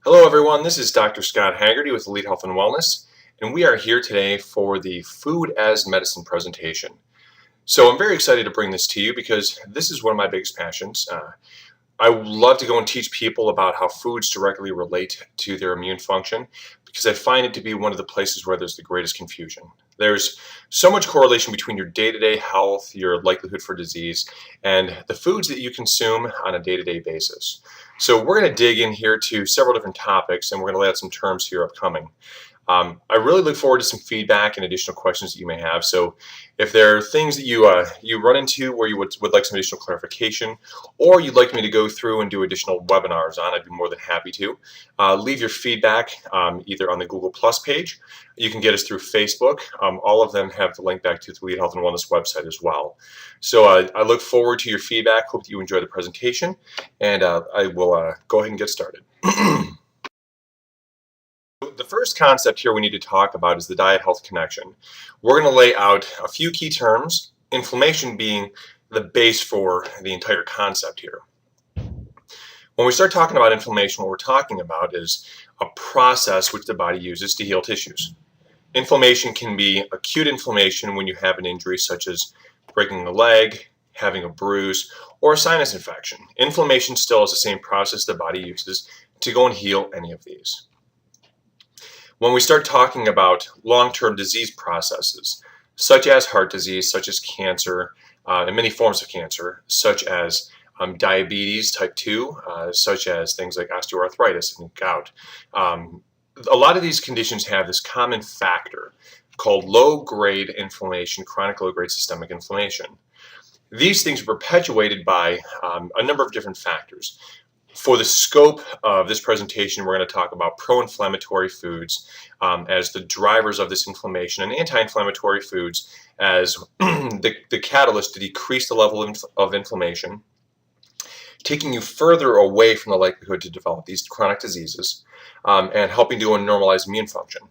Hello everyone, this is Dr. Scott Haggerty with Elite Health and Wellness, and we are here today for the Food as Medicine presentation. So I'm very excited to bring this to you because this is one of my biggest passions. I love to go and teach people about how foods directly relate to their immune function because I find it to be one of the places where there's the greatest confusion. There's so much correlation between your day-to-day health, your likelihood for disease, and the foods that you consume on a day-to-day basis. So we're going to dig in here to several different topics, and we're going to lay out some terms here upcoming. I really look forward to some feedback and additional questions that you may have. So if there are things that you run into where you would like some additional clarification, or you'd like me to go through and do additional webinars on, I'd be more than happy to. Leave your feedback either on the Google Plus page. You can get us through Facebook. All of them have the link back to the Elite Health and Wellness website as well. So I look forward to your feedback. Hope that you enjoy the presentation, and I will go ahead and get started. The first concept here we need to talk about is the diet-health connection. We're going to lay out a few key terms, inflammation being the base for the entire concept here. When we start talking about inflammation, what we're talking about is a process which the body uses to heal tissues. Inflammation can be acute inflammation when you have an injury such as breaking a leg, having a bruise, or a sinus infection. Inflammation still is the same process the body uses to go and heal any of these. When we start talking about long-term disease processes, such as heart disease, such as cancer, and many forms of cancer, such as diabetes type 2, such as things like osteoarthritis and gout, a lot of these conditions have this common factor called low-grade inflammation, chronic low-grade systemic inflammation. These things are perpetuated by a number of different factors. For the scope of this presentation, we're going to talk about pro-inflammatory foods as the drivers of this inflammation, and anti-inflammatory foods as the catalyst to decrease the level of inflammation, taking you further away from the likelihood to develop these chronic diseases, and helping to normalize immune function.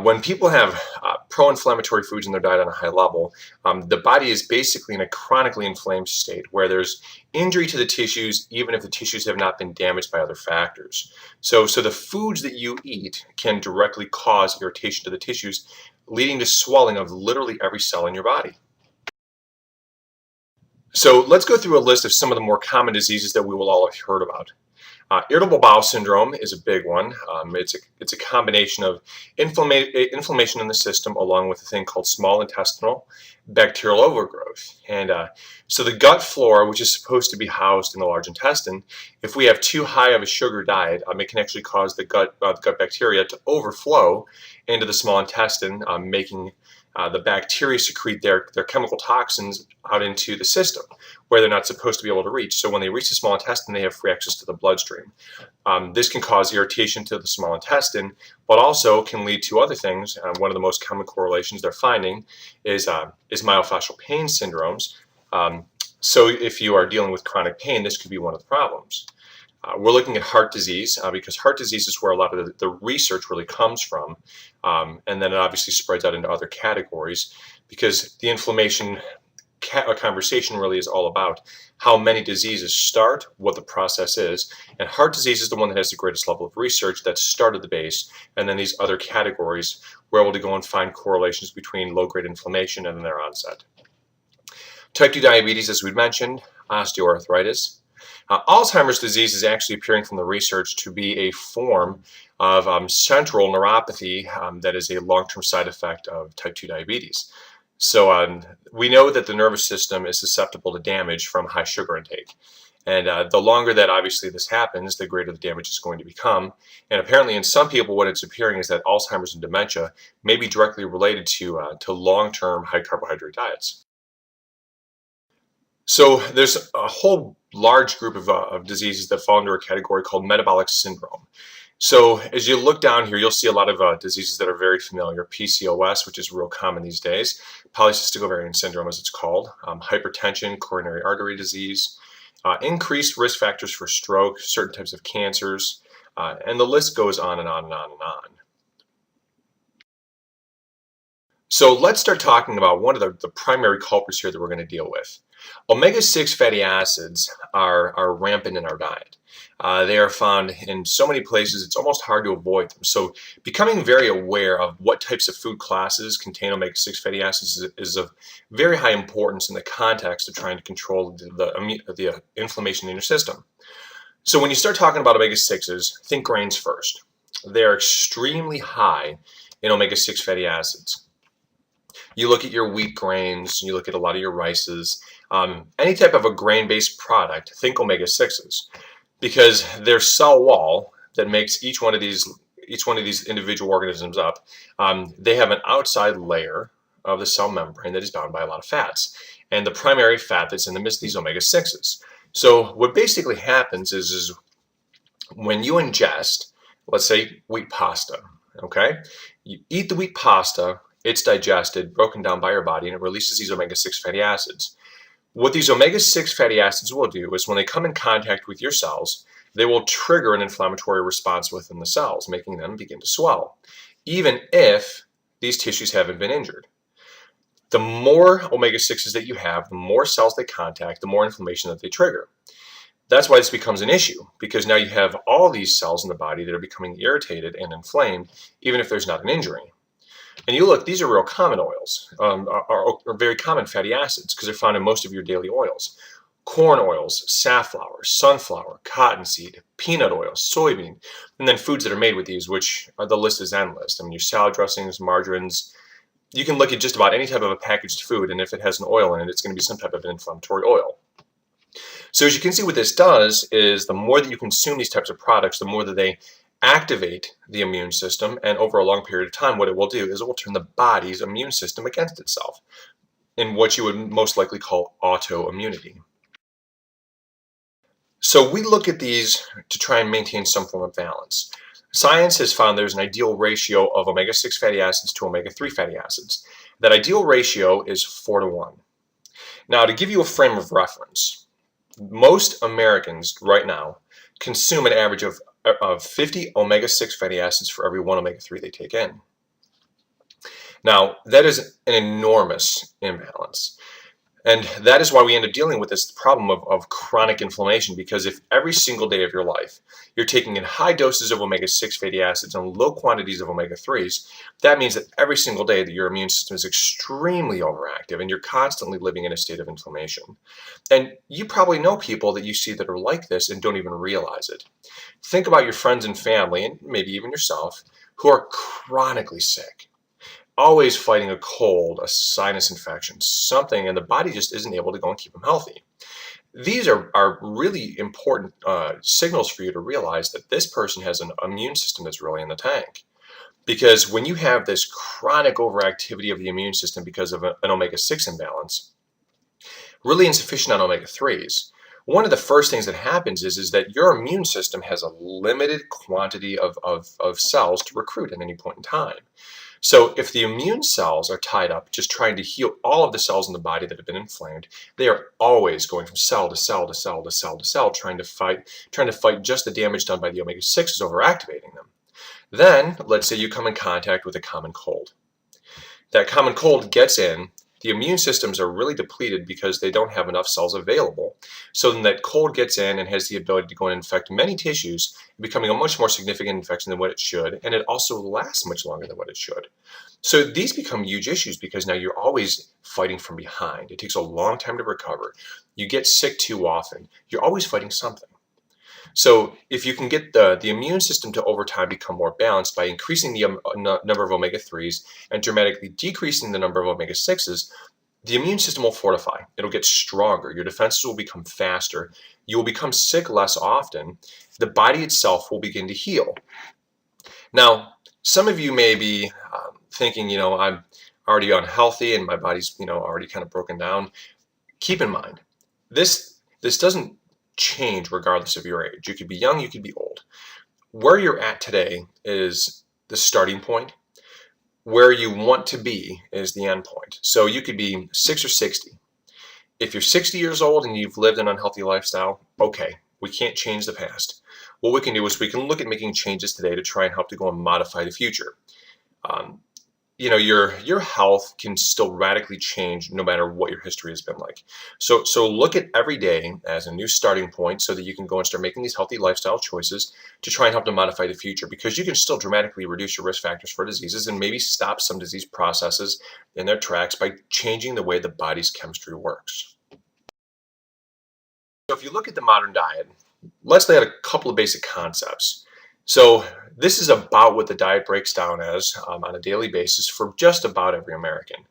When people have pro-inflammatory foods in their diet on a high level, the body is basically in a chronically inflamed state where there's injury to the tissues even if the tissues have not been damaged by other factors. So the foods that you eat can directly cause irritation to the tissues, leading to swelling of literally every cell in your body. So let's go through a list of some of the more common diseases that we will all have heard about. Irritable bowel syndrome is a big one. It's a combination of inflammation in the system along with a thing called small intestinal bacterial overgrowth. And so the gut flora, which is supposed to be housed in the large intestine, if we have too high of a sugar diet, it can actually cause the gut bacteria to overflow into the small intestine, making the bacteria secrete their chemical toxins out into the system where they're not supposed to be able to reach. So when they reach the small intestine, they have free access to the bloodstream. This can cause irritation to the small intestine, but also can lead to other things. One of the most common correlations they're finding is myofascial pain syndromes. So if you are dealing with chronic pain, this could be one of the problems. We're looking at heart disease because heart disease is where a lot of the research really comes from. And then it obviously spreads out into other categories because the inflammation conversation really is all about how many diseases start, what the process is. And heart disease is the one that has the greatest level of research that started the base. And then these other categories, we're able to go and find correlations between low-grade inflammation and their onset. Type 2 diabetes, as we mentioned, osteoarthritis. Alzheimer's disease is actually appearing from the research to be a form of central neuropathy that is a long-term side effect of type 2 diabetes. So we know that the nervous system is susceptible to damage from high sugar intake. And the longer that obviously this happens, the greater the damage is going to become. And apparently in some people, what it's appearing is that Alzheimer's and dementia may be directly related to long-term high carbohydrate diets. So there's a whole large group of diseases that fall under a category called metabolic syndrome. So as you look down here, you'll see a lot of diseases that are very familiar. PCOS, which is real common these days, polycystic ovarian syndrome as it's called, hypertension, coronary artery disease, increased risk factors for stroke, certain types of cancers, and the list goes on and on and on and on. So let's start talking about one of the primary culprits here that we're going to deal with. Omega-6 fatty acids are rampant in our diet. They are found in so many places, it's almost hard to avoid them. So becoming very aware of what types of food classes contain omega-6 fatty acids is of very high importance in the context of trying to control the inflammation in your system. So when you start talking about omega-6s, think grains first. They are extremely high in omega-6 fatty acids. You look at your wheat grains, you look at a lot of your rices, any type of a grain-based product, think omega-6s, because their cell wall that makes each one of these individual organisms up, they have an outside layer of the cell membrane that is bound by a lot of fats, and the primary fat that's in them is these omega-6s. So what basically happens is when you ingest, let's say, wheat pasta, okay, you eat the wheat pasta, it's digested, broken down by your body, and it releases these omega-6 fatty acids. What these omega-6 fatty acids will do is when they come in contact with your cells, they will trigger an inflammatory response within the cells, making them begin to swell, even if these tissues haven't been injured. The more omega-6s that you have, the more cells they contact, the more inflammation that they trigger. That's why this becomes an issue, because now you have all these cells in the body that are becoming irritated and inflamed, even if there's not an injury. And you look, these are real common oils, are very common fatty acids because they're found in most of your daily oils. Corn oils, safflower, sunflower, cottonseed, peanut oil, soybean, and then foods that are made with these, which the list is endless. I mean, your salad dressings, margarines. You can look at just about any type of a packaged food, and if it has an oil in it, it's going to be some type of an inflammatory oil. So as you can see, what this does is the more that you consume these types of products, the more that they activate the immune system, and over a long period of time, what it will do is it will turn the body's immune system against itself in what you would most likely call autoimmunity. So we look at these to try and maintain some form of balance. Science has found there's an ideal ratio of omega-6 fatty acids to omega-3 fatty acids. That ideal ratio is 4:1. Now, to give you a frame of reference, most Americans right now consume an average of 50 omega-6 fatty acids for every 1 omega-3 they take in. Now, that is an enormous imbalance. And that is why we end up dealing with this problem of chronic inflammation, because if every single day of your life you're taking in high doses of omega-6 fatty acids and low quantities of omega-3s, that means that every single day that your immune system is extremely overactive and you're constantly living in a state of inflammation. And you probably know people that you see that are like this and don't even realize it. Think about your friends and family, and maybe even yourself, who are chronically sick. Always fighting a cold, a sinus infection, something, and the body just isn't able to go and keep them healthy. These are really important signals for you to realize that this person has an immune system that's really in the tank. Because when you have this chronic overactivity of the immune system because of an omega-6 imbalance, really insufficient on omega-3s, one of the first things that happens is that your immune system has a limited quantity of cells to recruit at any point in time. So if the immune cells are tied up just trying to heal all of the cells in the body that have been inflamed, they are always going from cell to cell to cell to cell to cell, trying to fight just the damage done by the omega-6s overactivating them. Then, let's say you come in contact with a common cold. That common cold gets in, the immune systems are really depleted because they don't have enough cells available. So then that cold gets in and has the ability to go and infect many tissues, becoming a much more significant infection than what it should, and it also lasts much longer than what it should. So these become huge issues because now you're always fighting from behind. It takes a long time to recover. You get sick too often. You're always fighting something. So if you can get the immune system to over time become more balanced by increasing the number of omega-3s and dramatically decreasing the number of omega-6s, the immune system will fortify. It'll get stronger. Your defenses will become faster. You will become sick less often. The body itself will begin to heal. Now, some of you may be thinking, I'm already unhealthy and my body's, already kind of broken down. Keep in mind, this doesn't change regardless of your age. You could be young, you could be old. Where you're at today is the starting point. Where you want to be is the end point. So you could be 6 or 60. If you're 60 years old and you've lived an unhealthy lifestyle, okay, we can't change the past. What we can do is we can look at making changes today to try and help to go and modify the future. your health can still radically change no matter what your history has been like. So look at every day as a new starting point so that you can go and start making these healthy lifestyle choices to try and help to modify the future, because you can still dramatically reduce your risk factors for diseases and maybe stop some disease processes in their tracks by changing the way the body's chemistry works. So if you look at the modern diet, let's lay out a couple of basic concepts. So this is about what the diet breaks down as on a daily basis for just about every American.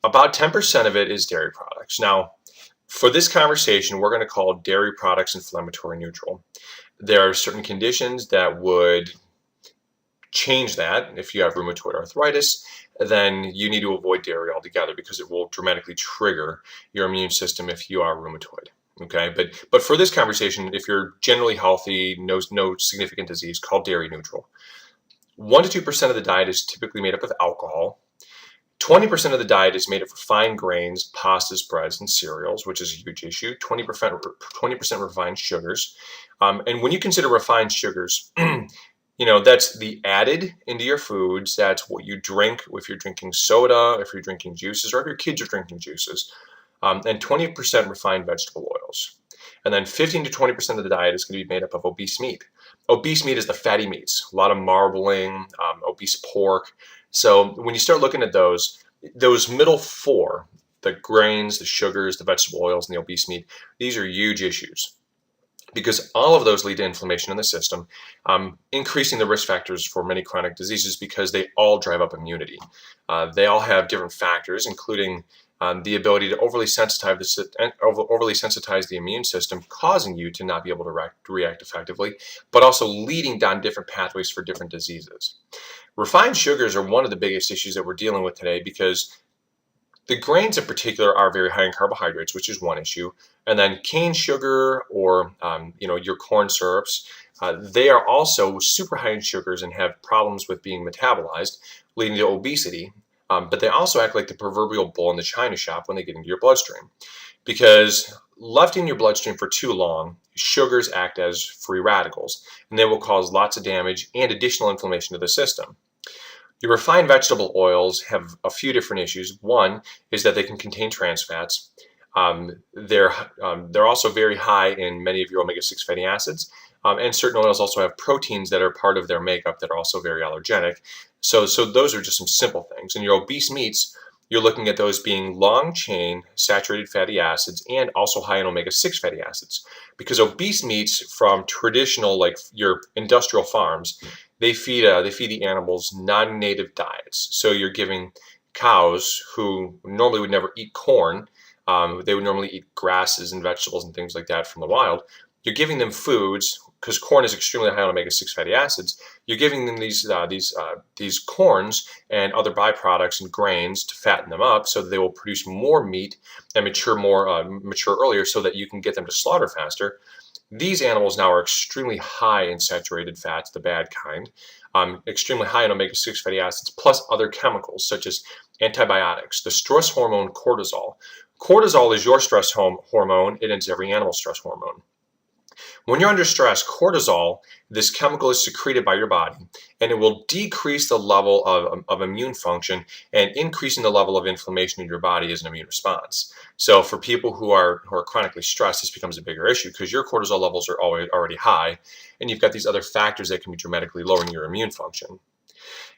About 10% of it is dairy products. Now, for this conversation, we're going to call dairy products inflammatory neutral. There are certain conditions that would change that. If you have rheumatoid arthritis, then you need to avoid dairy altogether because it will dramatically trigger your immune system if you are rheumatoid. Okay, but for this conversation, if you're generally healthy, no significant disease, call dairy neutral. 1 to 2% of the diet is typically made up of alcohol. 20% of the diet is made of refined grains, pastas, breads, and cereals, which is a huge issue. 20% refined sugars. And when you consider refined sugars, that's the added into your foods. That's what you drink if you're drinking soda, if you're drinking juices, or if your kids are drinking juices. And 20% refined vegetable oils. And then 15 to 20% of the diet is going to be made up of obese meat. Obese meat is the fatty meats, a lot of marbling, obese pork. So when you start looking at those middle four, the grains, the sugars, the vegetable oils, and the obese meat, these are huge issues, because all of those lead to inflammation in the system, increasing the risk factors for many chronic diseases because they all drive up immunity. They all have different factors, including the ability to overly sensitize the immune system, causing you to not be able to react effectively, but also leading down different pathways for different diseases. Refined sugars are one of the biggest issues that we're dealing with today, because the grains in particular are very high in carbohydrates, which is one issue. And then cane sugar, or your corn syrups, they are also super high in sugars and have problems with being metabolized, leading to obesity. But they also act like the proverbial bull in the china shop when they get into your bloodstream, because left in your bloodstream for too long, sugars act as free radicals, and they will cause lots of damage and additional inflammation to the system. Your refined vegetable oils have a few different issues. One is that they can contain trans fats. They're also very high in many of your omega-6 fatty acids, and certain oils also have proteins that are part of their makeup that are also very allergenic. So those are just some simple things. And your obese meats, you're looking at those being long-chain saturated fatty acids and also high in omega-6 fatty acids, because obese meats from traditional, like your industrial farms, they feed the animals non-native diets. So you're giving cows who normally would never eat corn, they would normally eat grasses and vegetables and things like that from the wild. You're giving them foods, because corn is extremely high on omega-6 fatty acids. You're giving them these corns and other byproducts and grains to fatten them up, so that they will produce more meat and mature earlier, so that you can get them to slaughter faster. These animals now are extremely high in saturated fats, the bad kind, extremely high in omega-6 fatty acids, plus other chemicals such as antibiotics, the stress hormone cortisol. Cortisol is your stress hormone. It is every animal's stress hormone. When you're under stress, cortisol, this chemical, is secreted by your body, and it will decrease the level of immune function and increasing the level of inflammation in your body as an immune response. So for people who are chronically stressed, this becomes a bigger issue, because your cortisol levels are already high, and you've got these other factors that can be dramatically lowering your immune function.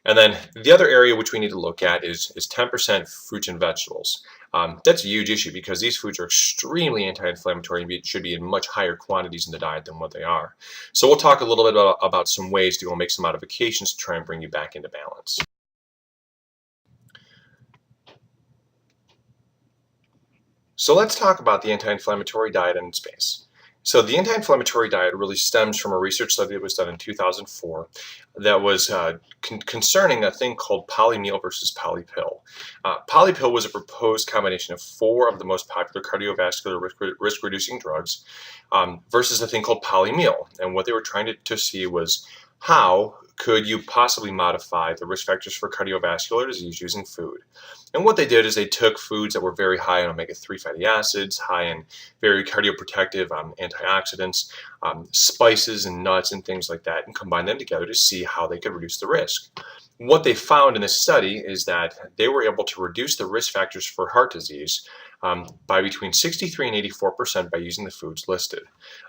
And then the other area which we need to look at is 10% fruits and vegetables. That's a huge issue, because these foods are extremely anti-inflammatory and should be in much higher quantities in the diet than what they are. So we'll talk a little bit about some ways to go make some modifications to try and bring you back into balance. So let's talk about the anti-inflammatory diet and its base. So the anti-inflammatory diet really stems from a research study that was done in 2004 that was concerning a thing called polymeal versus polypill. Polypill was a proposed combination of 4 of the most popular cardiovascular risk-reducing drugs versus a thing called polymeal. And what they were trying to see was, how could you possibly modify the risk factors for cardiovascular disease using food? And what they did is they took foods that were very high in omega-3 fatty acids, high in very cardioprotective antioxidants, spices and nuts and things like that, and combined them together to see how they could reduce the risk. What they found in this study is that they were able to reduce the risk factors for heart disease by between 63 and 84% by using the foods listed.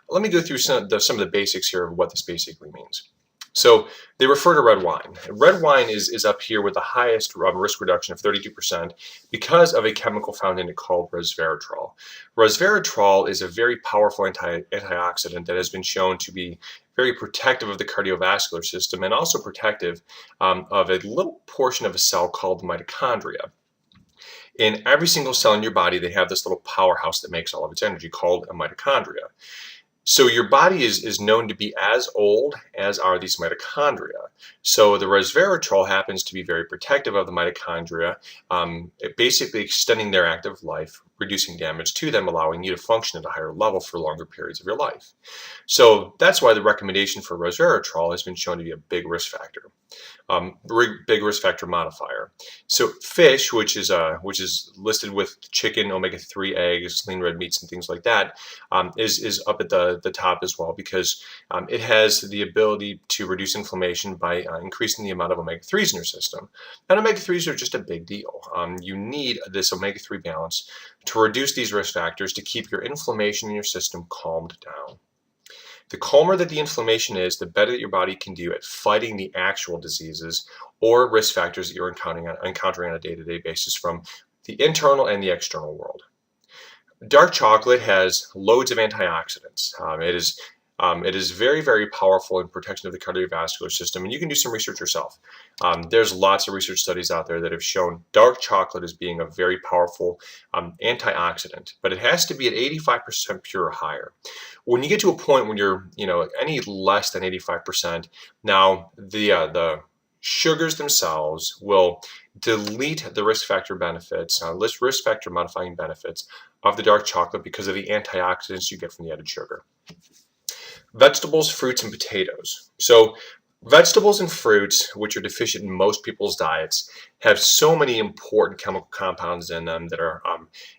Let me go through some of the basics here of what this basically means. So they refer to red wine. Red wine is up here with the highest risk reduction of 32% because of a chemical found in it called resveratrol. Resveratrol is a very powerful antioxidant that has been shown to be very protective of the cardiovascular system and also protective of a little portion of a cell called the mitochondria. In every single cell in your body, they have this little powerhouse that makes all of its energy called a mitochondria. So your body is known to be as old as are these mitochondria. So the resveratrol happens to be very protective of the mitochondria, basically extending their active life, reducing damage to them, allowing you to function at a higher level for longer periods of your life. So that's why the recommendation for resveratrol has been shown to be a big risk factor. Big risk factor modifier. So fish, which is listed with chicken, omega-3 eggs, lean red meats, and things like that, is up at the top as well because it has the ability to reduce inflammation by increasing the amount of omega-3s in your system. And omega-3s are just a big deal. You need this omega-3 balance to reduce these risk factors to keep your inflammation in your system calmed down. The calmer that the inflammation is, the better that your body can do at fighting the actual diseases or risk factors that you're encountering on a day-to-day basis from the internal and the external world. Dark chocolate has loads of antioxidants. It is very, very powerful in protection of the cardiovascular system, and you can do some research yourself. There's lots of research studies out there that have shown dark chocolate as being a very powerful antioxidant, but it has to be at 85% pure or higher. When you get to a point when you're, any less than 85%, now the sugars themselves will delete the risk factor benefits, risk factor modifying benefits of the dark chocolate because of the antioxidants you get from the added sugar. Vegetables, fruits, and potatoes. So vegetables and fruits, which are deficient in most people's diets, have so many important chemical compounds in them that are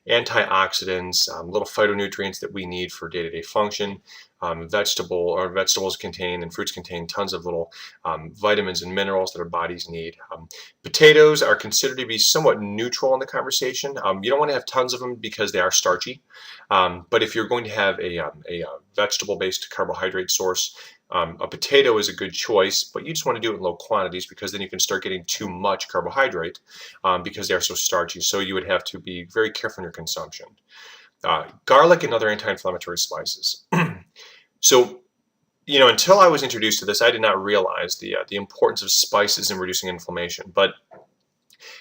antioxidants, little phytonutrients that we need for day-to-day function. Vegetables contain and fruits contain tons of little vitamins and minerals that our bodies need. Potatoes are considered to be somewhat neutral in the conversation. You don't want to have tons of them because they are starchy. But if you're going to have a vegetable-based carbohydrate source, a potato is a good choice, but you just want to do it in low quantities because then you can start getting too much carbohydrate because they're so starchy. So you would have to be very careful in your consumption. Garlic and other anti-inflammatory spices. So, until I was introduced to this, I did not realize the importance of spices in reducing inflammation. But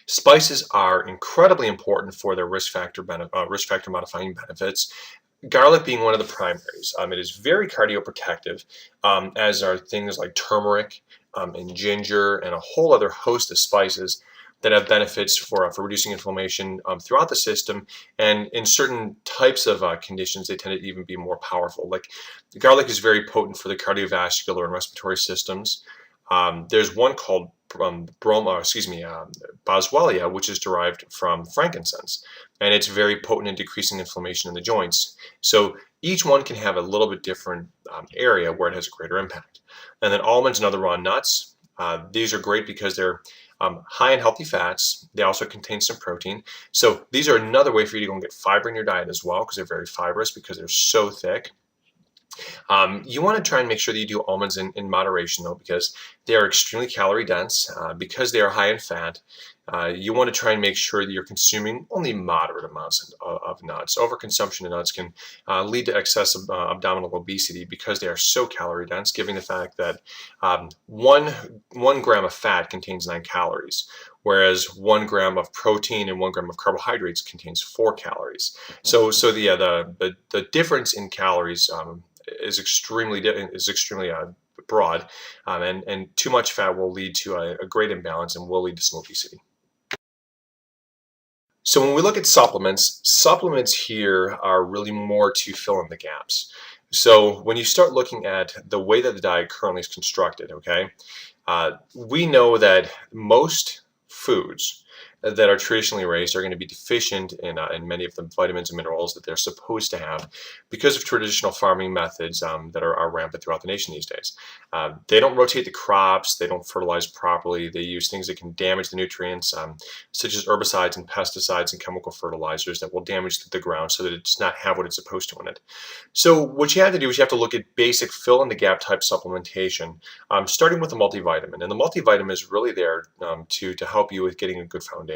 spices are incredibly important for their risk factor modifying benefits. Garlic being one of the primaries. It is very cardioprotective, as are things like turmeric and ginger and a whole other host of spices that have benefits for reducing inflammation throughout the system. And in certain types of conditions, they tend to even be more powerful. Like garlic is very potent for the cardiovascular and respiratory systems. There's one called boswellia, which is derived from frankincense, and it's very potent in decreasing inflammation in the joints. So each one can have a little bit different area where it has a greater impact. And then almonds and other raw nuts, these are great because they're high in healthy fats. They also contain some protein. So these are another way for you to go and get fiber in your diet as well because they're very fibrous because they're so thick. You want to try and make sure that you do almonds in moderation though, because they are extremely calorie dense, because they are high in fat. You want to try and make sure that you're consuming only moderate amounts of nuts. Overconsumption of nuts can lead to excessive abdominal obesity because they are so calorie dense, given the fact that 1 gram of fat contains 9 calories, whereas 1 gram of protein and 1 gram of carbohydrates contains 4 calories. So the difference in calories is extremely broad, and too much fat will lead to a great imbalance and will lead to some obesity. So when we look at supplements here are really more to fill in the gaps. So when you start looking at the way that the diet currently is constructed, okay, we know that most foods that are traditionally raised are going to be deficient in many of the vitamins and minerals that they're supposed to have because of traditional farming methods that are rampant throughout the nation these days. They don't rotate the crops, they don't fertilize properly, they use things that can damage the nutrients, such as herbicides and pesticides and chemical fertilizers that will damage the ground so that it does not have what it's supposed to in it. So what you have to do is you have to look at basic fill-in-the-gap type supplementation, starting with a multivitamin. And the multivitamin is really there to help you with getting a good foundation.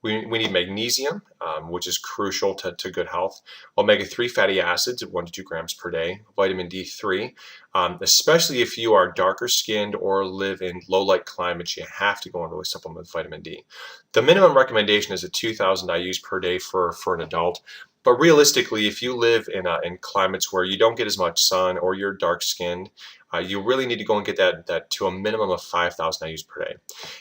We need magnesium, which is crucial to good health, omega-3 fatty acids at 1 to 2 grams per day, vitamin D3, especially if you are darker skinned or live in low light climates, you have to go and really supplement with vitamin D. The minimum recommendation is 2,000 IUs per day for an adult. But realistically, if you live in climates where you don't get as much sun or you're dark skinned, you really need to go and get that to a minimum of 5,000 IUs per day.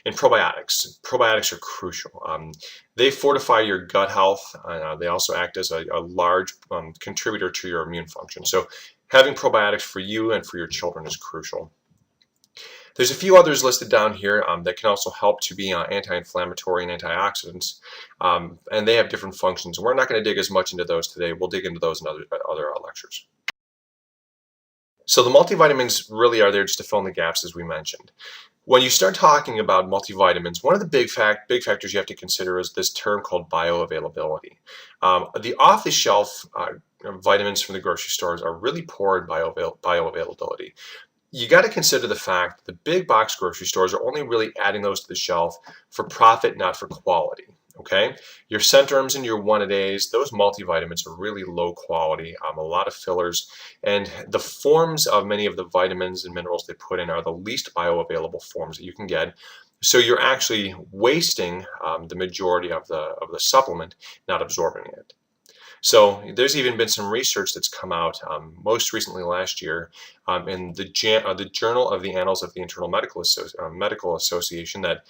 And probiotics are crucial. They fortify your gut health. They also act as a large contributor to your immune function. So having probiotics for you and for your children is crucial. There's a few others listed down here that can also help to be anti-inflammatory and antioxidants, and they have different functions. We're not going to dig as much into those today. We'll dig into those in other lectures. So the multivitamins really are there just to fill in the gaps, as we mentioned. When you start talking about multivitamins, one of the big factors you have to consider is this term called bioavailability. The off-the-shelf vitamins from the grocery stores are really poor in bioavailability. You got to consider the fact that the big box grocery stores are only really adding those to the shelf for profit, not for quality. Okay, your Centrums and your One-A-Days, those multivitamins are really low quality, a lot of fillers, and the forms of many of the vitamins and minerals they put in are the least bioavailable forms that you can get. So you're actually wasting the majority of the supplement, not absorbing it. So there's even been some research that's come out most recently last year in the Journal of the Annals of the Internal Medical Association that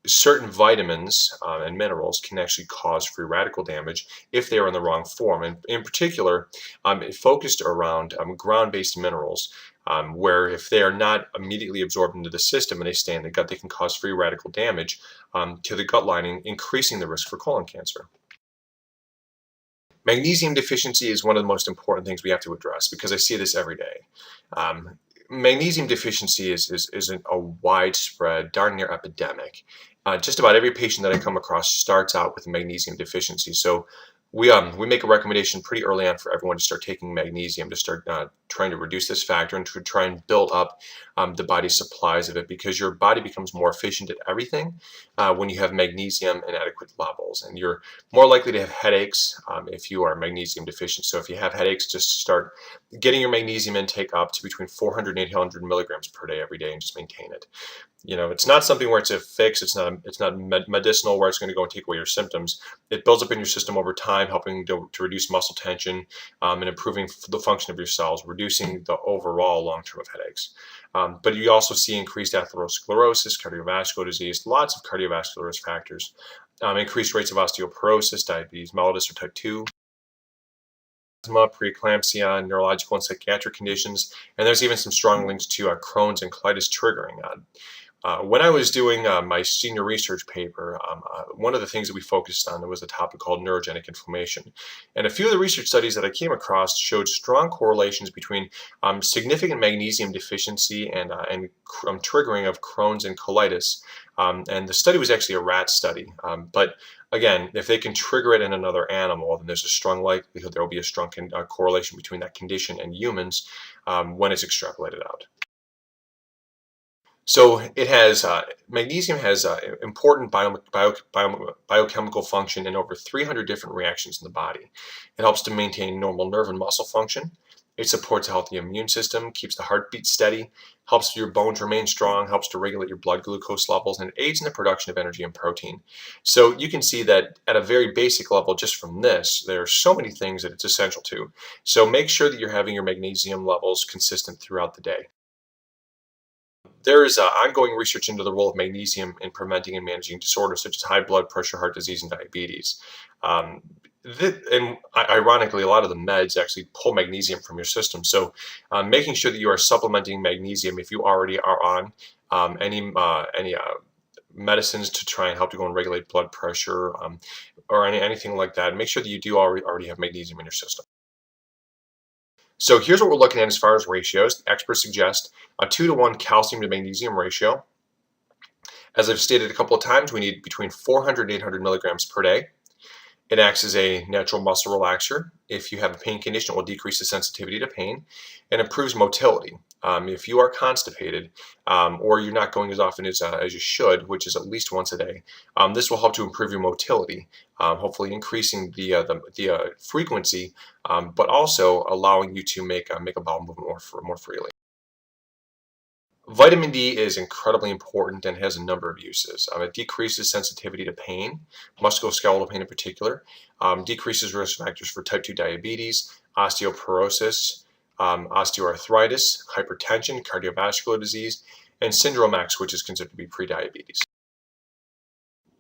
certain vitamins and minerals can actually cause free radical damage if they are in the wrong form. And in particular, it focused around ground-based minerals, where if they are not immediately absorbed into the system and they stay in the gut, they can cause free radical damage to the gut lining, increasing the risk for colon cancer. Magnesium deficiency is one of the most important things we have to address because I see this every day. Magnesium deficiency is a widespread, darn near epidemic. Just about every patient that I come across starts out with magnesium deficiency. So we make a recommendation pretty early on for everyone to start taking magnesium, to start trying to reduce this factor and to try and build up the body's supplies of it, because your body becomes more efficient at everything when you have magnesium in adequate levels, and you're more likely to have headaches if you are magnesium deficient. So if you have headaches, just start getting your magnesium intake up to between 400 and 800 milligrams per day every day and just maintain it. You know, it's not something where it's a fix. It's not medicinal where it's going to go and take away your symptoms. It builds up in your system over time, helping to reduce muscle tension and improving the function of your cells, reducing the overall long-term of headaches. But you also see increased atherosclerosis, cardiovascular disease, lots of cardiovascular risk factors, increased rates of osteoporosis, diabetes mellitus or type 2, asthma, preeclampsia, neurological and psychiatric conditions, and there's even some strong links to Crohn's and colitis triggering. When I was doing my senior research paper, one of the things that we focused on was a topic called neurogenic inflammation. And a few of the research studies that I came across showed strong correlations between significant magnesium deficiency and triggering of Crohn's and colitis. And the study was actually a rat study. But again, if they can trigger it in another animal, then there's a strong likelihood there will be a strong correlation between that condition and humans when it's extrapolated out. So it has magnesium has important biochemical function in over 300 different reactions in the body. It helps to maintain normal nerve and muscle function. It supports a healthy immune system, keeps the heartbeat steady, helps your bones remain strong, helps to regulate your blood glucose levels, and it aids in the production of energy and protein. So you can see that at a very basic level, just from this, there are so many things that it's essential to. So make sure that you're having your magnesium levels consistent throughout the day. There is ongoing research into the role of magnesium in preventing and managing disorders such as high blood pressure, heart disease, and diabetes. And ironically, a lot of the meds actually pull magnesium from your system. So making sure that you are supplementing magnesium if you already are on any medicines to try and help to go and regulate blood pressure, or anything like that. Make sure that you do already have magnesium in your system. So here's what we're looking at as far as ratios. Experts suggest a 2-to-1 calcium to magnesium ratio. As I've stated a couple of times, we need between 400 and 800 milligrams per day. It acts as a natural muscle relaxer. If you have a pain condition, it will decrease the sensitivity to pain and improves motility. If you are constipated, or you're not going as often as you should, which is at least once a day, this will help to improve your motility, hopefully increasing the frequency, but also allowing you to make a bowel movement more freely. Vitamin D is incredibly important and has a number of uses. It decreases sensitivity to pain, musculoskeletal pain in particular, decreases risk factors for type 2 diabetes, osteoporosis, osteoarthritis, hypertension, cardiovascular disease, and syndrome X, which is considered to be prediabetes.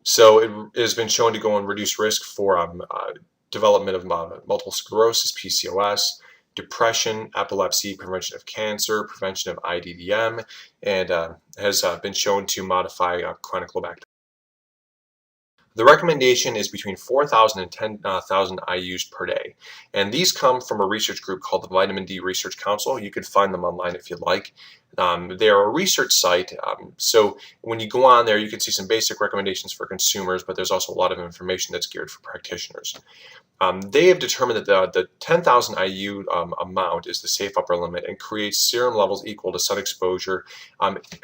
So it has been shown to go and reduce risk for development of multiple sclerosis, PCOS, depression, epilepsy, prevention of cancer, prevention of IDDM, and has been shown to modify chronic low back pain. The recommendation is between 4,000 and 10,000 IUs per day. And these come from a research group called the Vitamin D Research Council. You can find them online if you'd like. They are a research site, so when you go on there, you can see some basic recommendations for consumers, but there's also a lot of information that's geared for practitioners. They have determined that the 10,000 IU amount is the safe upper limit and creates serum levels equal to sun exposure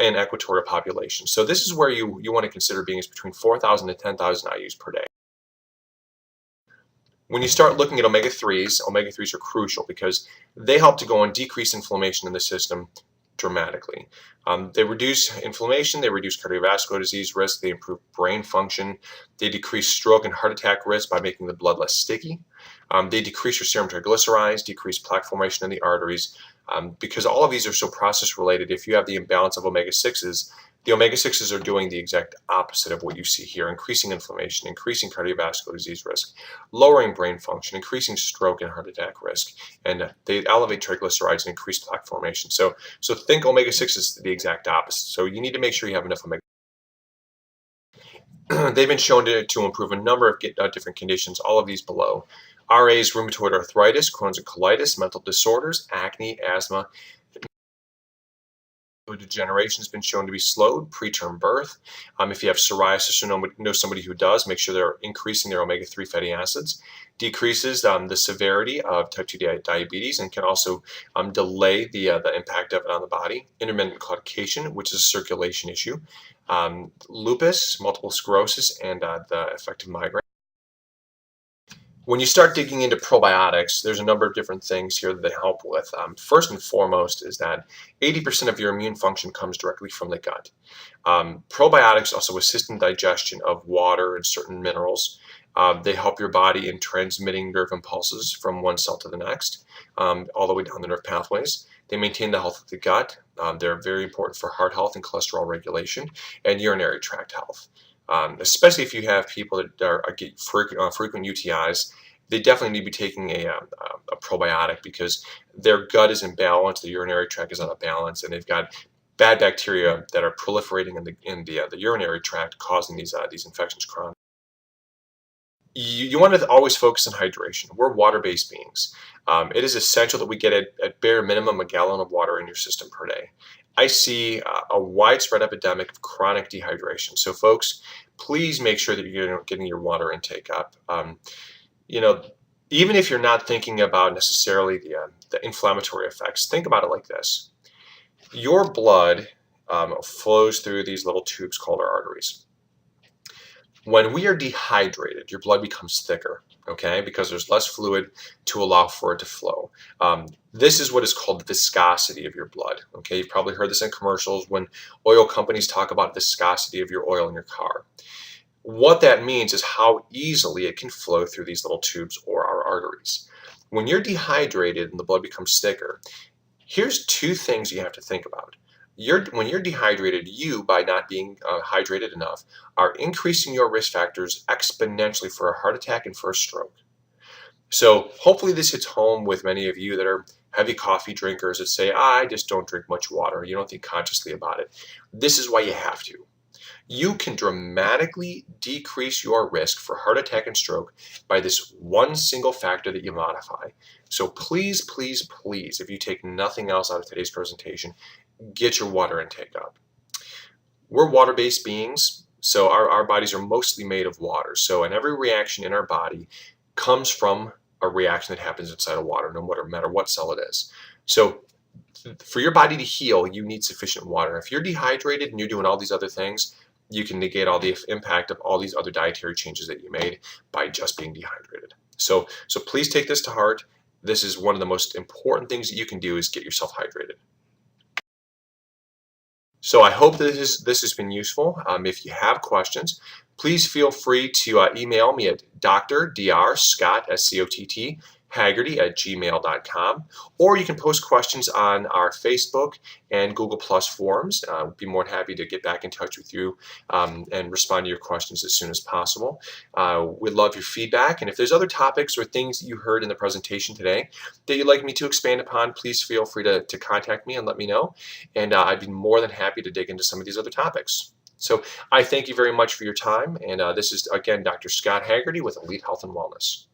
in equatorial population. So this is where you want to consider being is between 4,000 and 10,000 IUs per day. When you start looking at omega-3s, omega-3s are crucial because they help to go and decrease inflammation in the system dramatically. They reduce inflammation, they reduce cardiovascular disease risk, they improve brain function, they decrease stroke and heart attack risk by making the blood less sticky. They decrease your serum triglycerides, decrease plaque formation in the arteries. Because all of these are so process related, if you have the imbalance of omega-6s, the omega-6s are doing the exact opposite of what you see here, increasing inflammation, increasing cardiovascular disease risk, lowering brain function, increasing stroke and heart attack risk, and they elevate triglycerides and increase plaque formation. So think omega-6 is the exact opposite. So you need to make sure you have enough omega. They've been shown to improve a number of different conditions, all of these below. RAs, rheumatoid arthritis, Crohn's and colitis, mental disorders, acne, asthma. Degeneration has been shown to be slowed, preterm birth. If you have psoriasis or know somebody who does, make sure they're increasing their omega-3 fatty acids. Decreases the severity of type 2 diabetes and can also delay the impact of it on the body. Intermittent claudication, which is a circulation issue. Lupus, multiple sclerosis, and the effect of migraine. When you start digging into probiotics, there's a number of different things here that they help with. First and foremost is that 80% of your immune function comes directly from the gut. Probiotics also assist in digestion of water and certain minerals. They help your body in transmitting nerve impulses from one cell to the next, all the way down the nerve pathways. They maintain the health of the gut. They're very important for heart health and cholesterol regulation and urinary tract health. Especially if you have people that get frequent UTIs, they definitely need to be taking a probiotic because their gut is imbalanced, the urinary tract is out of balance, and they've got bad bacteria that are proliferating in the urinary tract, causing these infections chronically. You want to always focus on hydration. We're water-based beings. It is essential that we get at bare minimum a gallon of water in your system per day. I see a widespread epidemic of chronic dehydration. So folks, please make sure that you're getting your water intake up. Even if you're not thinking about necessarily the inflammatory effects, think about it like this. Your blood flows through these little tubes called our arteries. When we are dehydrated, your blood becomes thicker, okay, because there's less fluid to allow for it to flow. This is what is called the viscosity of your blood, okay? You've probably heard this in commercials when oil companies talk about viscosity of your oil in your car. What that means is how easily it can flow through these little tubes or our arteries. When you're dehydrated and the blood becomes thicker, here's two things you have to think about. When you're dehydrated, you, by not being hydrated enough, are increasing your risk factors exponentially for a heart attack and for a stroke. So hopefully this hits home with many of you that are heavy coffee drinkers that say, I just don't drink much water. You don't think consciously about it. This is why you have to. You can dramatically decrease your risk for heart attack and stroke by this one single factor that you modify. So please, please, please, if you take nothing else out of today's presentation, get your water intake up. We're water-based beings, so our bodies are mostly made of water. So and every reaction in our body comes from a reaction that happens inside of water, no matter what cell it is. So for your body to heal, you need sufficient water. If you're dehydrated and you're doing all these other things, you can negate all the impact of all these other dietary changes that you made by just being dehydrated. So please take this to heart. This is one of the most important things that you can do is get yourself hydrated. So I hope that this has been useful. If you have questions, please feel free to email me at Scott, S-C-O-T-T, Haggerty@gmail.com, or you can post questions on our Facebook and Google Plus forums. I'd be more than happy to get back in touch with you and respond to your questions as soon as possible. We'd love your feedback, and if there's other topics or things that you heard in the presentation today that you'd like me to expand upon, please feel free to contact me and let me know, and I'd be more than happy to dig into some of these other topics. So I thank you very much for your time, and this is, again, Dr. Scott Haggerty with Elite Health and Wellness.